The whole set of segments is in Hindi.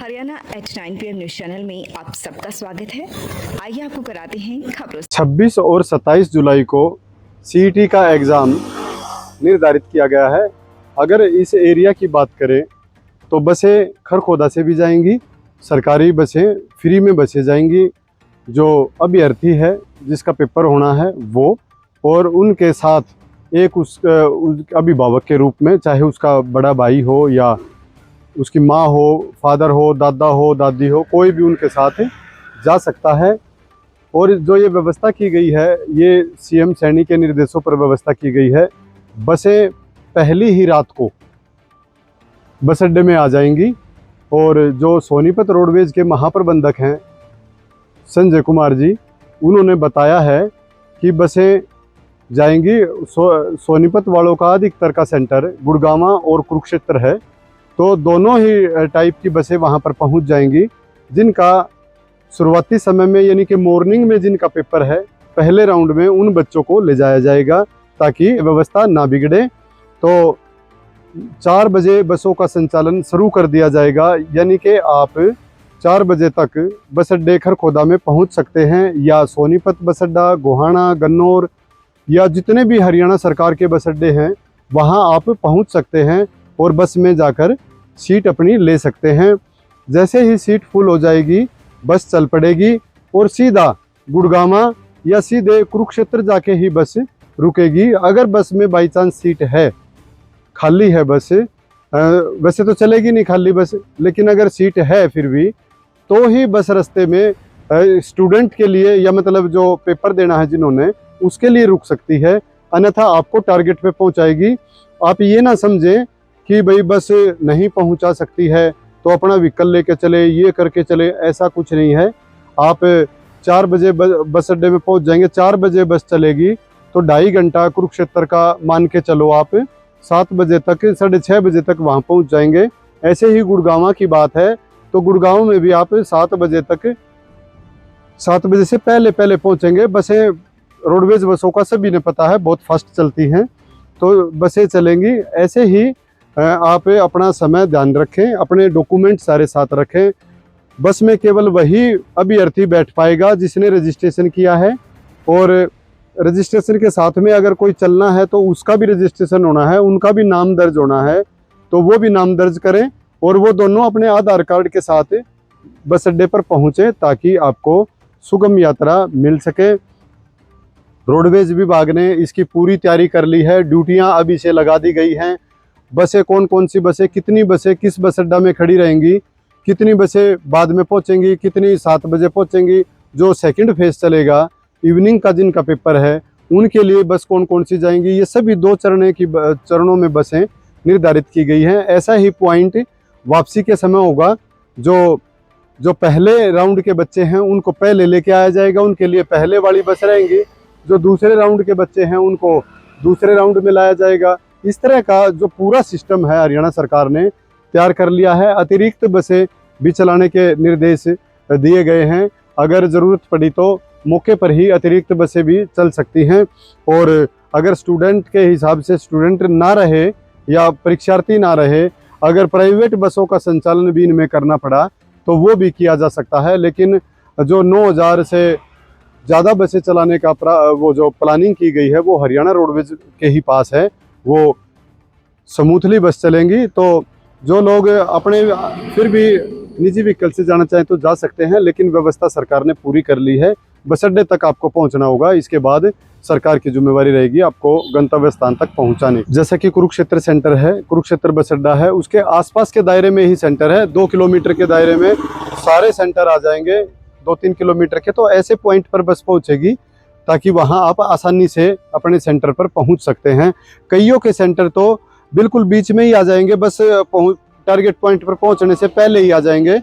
Haryana H9 PM news channel में आप सबका स्वागत है। आइए आपको कराते हैं खबरों। 26 और 27 जुलाई को सीईटी का एग्ज़ाम निर्धारित किया गया है। अगर इस एरिया की बात करें तो बसें खरखोदा से भी जाएंगी, सरकारी बसें फ्री में बसें जाएंगी। जो अभ्यर्थी है जिसका पेपर होना है वो, और उनके साथ एक अभिभावक के रूप में, चाहे उसका बड़ा भाई हो या उसकी माँ हो, फादर हो, दादा हो, दादी हो, कोई भी उनके साथ जा सकता है। और जो ये व्यवस्था की गई है, ये सीएम सैनी के निर्देशों पर व्यवस्था की गई है। बसें पहली ही रात को बस अड्डे में आ जाएंगी। और जो सोनीपत रोडवेज के महाप्रबंधक हैं संजय कुमार जी, उन्होंने बताया है कि बसें जाएंगी। सोनीपत वालों का अधिकतर का सेंटर गुड़गांव और कुरुक्षेत्र है, तो दोनों ही टाइप की बसें वहां पर पहुंच जाएंगी। जिनका शुरुआती समय में यानी कि मॉर्निंग में जिनका पेपर है, पहले राउंड में उन बच्चों को ले जाया जाएगा ताकि व्यवस्था ना बिगड़े। तो 4 बजे बसों का संचालन शुरू कर दिया जाएगा, यानी कि आप 4 बजे तक बस अड्डे खरखोदा में पहुंच सकते हैं, या सोनीपत बस अड्डा, गोहाना, गन्नौर या जितने भी हरियाणा सरकार के बस अड्डे हैं वहां आप पहुंच सकते हैं और बस में जाकर सीट अपनी ले सकते हैं। जैसे ही सीट फुल हो जाएगी बस चल पड़ेगी और सीधा गुड़गांव या सीधे कुरुक्षेत्र जाके ही बस रुकेगी। अगर बस में बाई चांस सीट है, खाली है बस, वैसे तो चलेगी नहीं खाली बस, लेकिन अगर सीट है फिर भी, तो ही बस रास्ते में स्टूडेंट के लिए, या मतलब जो पेपर देना है जिन्होंने, उसके लिए रुक सकती है। अन्यथा आपको टारगेट पे पहुंचाएगी। आप ये ना समझें कि भाई बस नहीं पहुंचा सकती है तो अपना व्हीकल लेके चले, ये करके चले, ऐसा कुछ नहीं है। आप 4 बजे बस अड्डे में पहुंच जाएंगे, 4 बजे बस चलेगी तो 2.5 घंटा कुरुक्षेत्र का मान के चलो आप, 7 बजे तक, 6:30 बजे तक वहां पहुंच जाएंगे। ऐसे ही गुड़गांव की बात है तो गुड़गांव में भी आप 7 बजे तक, 7 बजे से पहले पहले पहुंचेंगे। बसें रोडवेज बसों का सभी ने पता है, बहुत फास्ट चलती हैं, तो बसें चलेंगी। ऐसे ही आप अपना समय ध्यान रखें, अपने डॉक्यूमेंट सारे साथ रखें। बस में केवल वही अभ्यर्थी बैठ पाएगा जिसने रजिस्ट्रेशन किया है, और रजिस्ट्रेशन के साथ में अगर कोई चलना है तो उसका भी रजिस्ट्रेशन होना है, उनका भी नाम दर्ज होना है, तो वो भी नाम दर्ज करें और वो दोनों अपने आधार कार्ड के साथ बस अड्डे पर पहुँचे ताकि आपको सुगम यात्रा मिल सके। रोडवेज विभाग ने इसकी पूरी तैयारी कर ली है, ड्यूटियां अभी से लगा दी गई हैं। बसें कौन कौन सी बसें, कितनी बसें किस बस अड्डा में खड़ी रहेंगी, कितनी बसें बाद में पहुंचेंगी, कितनी 7 बजे पहुंचेंगी। जो सेकंड फेज चलेगा, इवनिंग का जिनका पेपर है, उनके लिए बस कौन कौन सी जाएंगी, ये सभी 2 चरणों में बसें निर्धारित की गई हैं। ऐसा ही पॉइंट वापसी के समय होगा। जो पहले राउंड के बच्चे हैं उनको पहले लेके आया जाएगा, उनके लिए पहले वाली बस रहेंगी। जो दूसरे राउंड के बच्चे हैं उनको दूसरे राउंड में लाया जाएगा। इस तरह का जो पूरा सिस्टम है हरियाणा सरकार ने तैयार कर लिया है। अतिरिक्त बसें भी चलाने के निर्देश दिए गए हैं। अगर ज़रूरत पड़ी तो मौके पर ही अतिरिक्त बसें भी चल सकती हैं। और अगर स्टूडेंट के हिसाब से स्टूडेंट ना रहे या परीक्षार्थी ना रहे, अगर प्राइवेट बसों का संचालन भी इनमें करना पड़ा तो वो भी किया जा सकता है। लेकिन जो 9,000 से ज़्यादा बसें चलाने का वो जो प्लानिंग की गई है वो हरियाणा रोडवेज के ही पास है, वो स्मूथली बस चलेंगी। तो जो लोग अपने फिर भी निजी व्हीकल से जाना चाहें तो जा सकते हैं, लेकिन व्यवस्था सरकार ने पूरी कर ली है। बस अड्डे तक आपको पहुंचना होगा, इसके बाद सरकार की जिम्मेवारी रहेगी आपको गंतव्य स्थान तक पहुंचाने। जैसा कि कुरुक्षेत्र सेंटर है, कुरुक्षेत्र बस अड्डा है, उसके आसपास के दायरे में ही सेंटर है। 2 किलोमीटर के दायरे में सारे सेंटर आ जाएंगे, 2-3 किलोमीटर के। तो ऐसे पॉइंट पर बस पहुंचेगी ताकि वहां आप आसानी से अपने सेंटर पर पहुंच सकते हैं। कईयों के सेंटर तो बिल्कुल बीच में ही आ जाएंगे, बस टारगेट पॉइंट पर पहुंचने से पहले ही आ जाएंगे,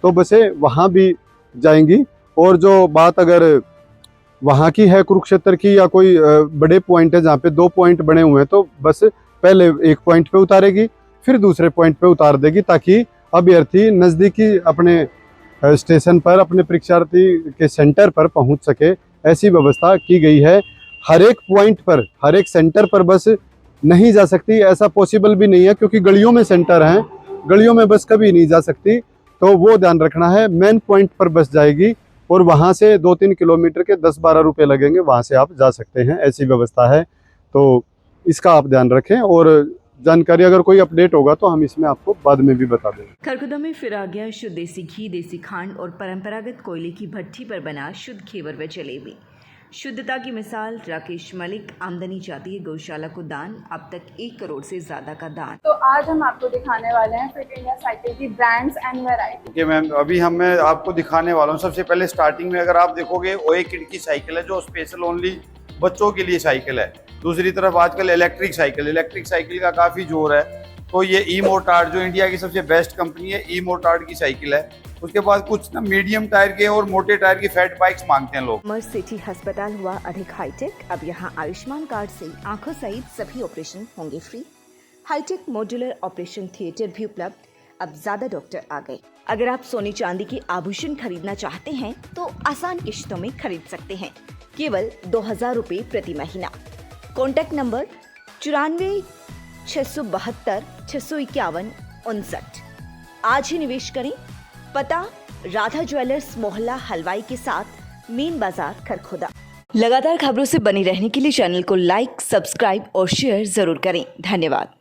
तो बसें वहां भी जाएंगी। और जो बात अगर वहां की है कुरुक्षेत्र की, या कोई बड़े पॉइंट है जहाँ पे 2 पॉइंट बने हुए हैं, तो बस पहले एक पॉइंट पे उतारेगी फिर दूसरे पॉइंट पे उतार देगी ताकि अभ्यर्थी नज़दीकी अपने स्टेशन पर, अपने परीक्षार्थी के सेंटर पर पहुंच सके। ऐसी व्यवस्था की गई है। हर एक पॉइंट पर, हर एक सेंटर पर बस नहीं जा सकती, ऐसा पॉसिबल भी नहीं है क्योंकि गलियों में सेंटर हैं, गलियों में बस कभी नहीं जा सकती। तो वो ध्यान रखना है। मेन पॉइंट पर बस जाएगी और वहाँ से 2-3 किलोमीटर के 10-12 रुपये लगेंगे, वहाँ से आप जा सकते हैं, ऐसी व्यवस्था है। तो इसका आप ध्यान रखें और जानकारी अगर कोई अपडेट होगा तो हम इसमें आपको बाद में भी बता देंगे। खरखुदा में फिर आ गया शुद्ध देसी घी, देसी खांड और परंपरागत कोयले की भट्ठी पर बना शुद्ध घेवर व जलेबी। शुद्धता की मिसाल राकेश मलिक। आमदनी जाती है गौशाला को दान, अब तक 1 करोड़ से ज्यादा का दान। तो आज हम आपको दिखाने वाले हैं फिट इंडिया साइकिल की brands and variety. Okay ma'am, अभी मैं आपको दिखाने वाला हूँ। सबसे पहले स्टार्टिंग में अगर आप देखोगे ओए किड की साइकिल है जो स्पेशल ओनली बच्चों के लिए साइकिल है। दूसरी तरफ आजकल इलेक्ट्रिक साइकिल का काफ़ी जोर है। तो ये ई मोटार्ड जो इंडिया की सबसे बेस्ट कंपनी है, ई मोटार्ड की साइकिल है। उसके बाद कुछ ना मीडियम टायर के और मोटे टायर की फैट बाइक्स मांगते हैं लोग। मर्स सिटी अस्पताल हुआ अधिक हाईटेक। अब यहाँ आयुष्मान कार्ड से आंखों सहित सभी ऑपरेशन होंगे free. High tech modular operation theatre भी उपलब्ध। अब ज्यादा डॉक्टर आ गए। अगर आप सोने चांदी के आभूषण खरीदना चाहते हैं तो आसान किश्तों में खरीद सकते हैं, केवल 2000 रुपये प्रति महीना। Contact number 94 672 651 59। आज ही निवेश करें। पता राधा ज्वेलर्स मोहल्ला हलवाई के साथ मेन बाजार खरखुदा। लगातार खबरों से बने रहने के लिए चैनल को लाइक, सब्सक्राइब और शेयर जरूर करें। धन्यवाद।